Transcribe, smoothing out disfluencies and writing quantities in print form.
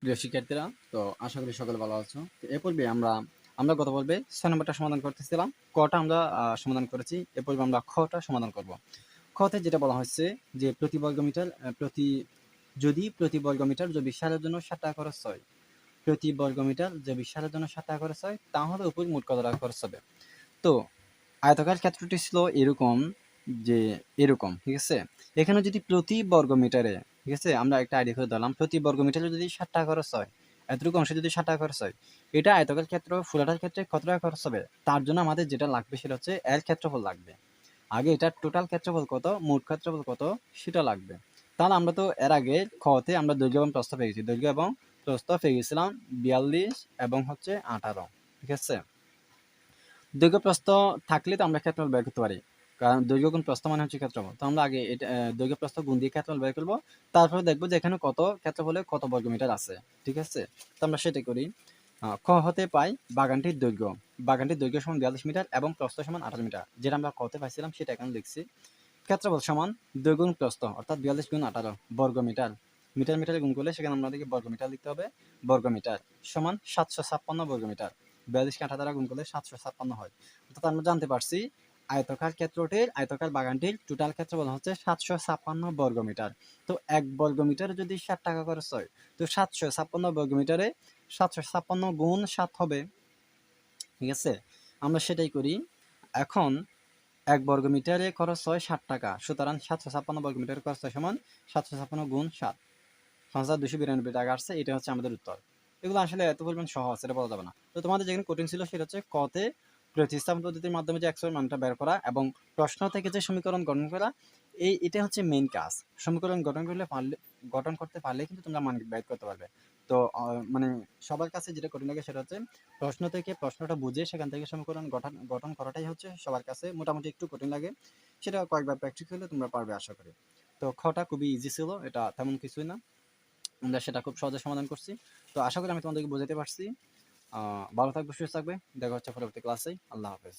প্রিয় শিক্ষার্থীরা, তো আশা করি সকলে ভালো আছো। তো এ পর্বে আমরা গত পর্বে 6 নম্বরটা সমাধান করতেছিলাম। কটা আমরা সমাধান করেছি। এ পর্বে আমরা খটা সমাধান করব। খতে যেটা বলা হচ্ছে যে প্রতি বর্গমিটার প্রতি বর্গমিটার যদি সারের জন্য 7 টাকা খরচ হয়, প্রতি বর্গমিটার যদি সারের জন্য 7 টাকা খরচ হয়, তাহলে উপর মোট কত টাকা খরচ হবে। তো আয়তাকার ক্ষেত্রটি ছিল এরকম, যে এরকম, ঠিক আছে। এখানে যদি প্রতি বর্গমিটারে, ঠিক আছে, আমরা একটা আইডিয়া করে ধরলাম প্রতি বর্গমিটারে যদি 7 টাকা খরচ হয়, এতটুকু অংশে যদি 7 টাকা খরচ হয়, এটা আয়তাকার ক্ষেত্র ফুলাটার ক্ষেত্রে কত টাকা খরচ হবে। তার জন্য আমাদের যেটা লাগবে সেটা হচ্ছে এর ক্ষেত্রফল লাগবে। আগে এটা টোটাল ক্ষেত্রফল কত, মোট ক্ষেত্রফল কত, সেটা লাগবে। তাহলে আমরা তো এর আগে খতে আমরা দৈর্ঘ্য এবং প্রস্থ পেয়ে গেছি। দৈর্ঘ্য এবং প্রস্থ পেয়ে গেছিলাম 42 এবং হচ্ছে 18, ঠিক আছে। দৈর্ঘ্য প্রস্থ থাকলে তো আমরা ক্ষেত্রফল বের করতে পারি, কারণ দৈর্ঘ্য গুণ প্রস্থ মানে হচ্ছে ক্ষেত্রফল। তো আমরা আগে এটা দৈর্ঘ্য প্রস্থ গুণ দিয়ে ক্ষেত্রফল বের করবো, তারপরে দেখবো যে এখানে কত ক্ষেত্রফলে কত বর্গমিটার আছে, ঠিক আছে। তো আমরা সেটাই করি। ক হতে পাই বাগানটির দৈর্ঘ্য সমান 42 মিটার এবং প্রস্থ সমান 28 মিটার, যেটা আমরা কতে পাইছিলাম সেটা এখানে লিখছি। ক্ষেত্রফল সমান দৈর্ঘ্য গুণ প্রস্থ, অর্থাৎ 42 গুণ 18 বর্গমিটার। মিটার মিটারে গুণ করলে সেখানে আমাদেরকে বর্গমিটার লিখতে হবে। বর্গমিটার সমান 756 বর্গমিটার। 42কে 18 দ্বারা গুণ করলে 756 হয়। অর্থাৎ আমরা জানতে পারছি আয়তকার বাগানটির টোটাল ক্ষেত্রফল হচ্ছে 756 বর্গমিটার। তো 1 বর্গমিটারে যদি 7 টাকা খরচ হয়, তো 756 বর্গমিটারে 756 গুণ 7 হবে, ঠিক আছে। আমরা সেটাই করি। এখন 1 বর্গমিটারে খরচ হয় 60 টাকা, সুতরাং 756 বর্গমিটার খরচ হয় সমান 756 গুণ 7, 5292 টাকা আসছে। এটা হচ্ছে আমাদের উত্তর। এগুলো আসলে এত পরিমাণ সহজ, এটা বলা যাবে না। তো তোমাদের যেখানে কঠিন ছিল সেটা হচ্ছে কতে প্রতিস্থাপন পদ্ধতির মাধ্যমে যে x এর মানটা বের করা এবং প্রশ্ন থেকে যে সমীকরণ গঠন করা, এটা হচ্ছে মেইন কাজ। সমীকরণ গঠন করতে পারলে কিন্তু তোমরা মান বের করতে পারবে। তো মানে সবার কাছে যেটা কঠিন লাগে সেটা হচ্ছে প্রশ্ন থেকে প্রশ্নটা বুঝে সেখান থেকে সমীকরণ গঠন করাটাই হচ্ছে সবার কাছে মোটামুটি একটু কঠিন লাগে। সেটা কয়েকবার প্র্যাকটিস করলে তোমরা পারবে আশা করি। তো খটা খুবই ইজি ছিল, এটা তেমন কিছুই না। আমরা সেটা খুব সহজে সমাধান করছি। তো আশা করি আমি তোমাদেরকে বোঝাতে পারছি। ভালো থাকবে, সুস্থ থাকবে। দেখা হচ্ছে পরবর্তী ক্লাসে। আল্লাহ হাফেজ।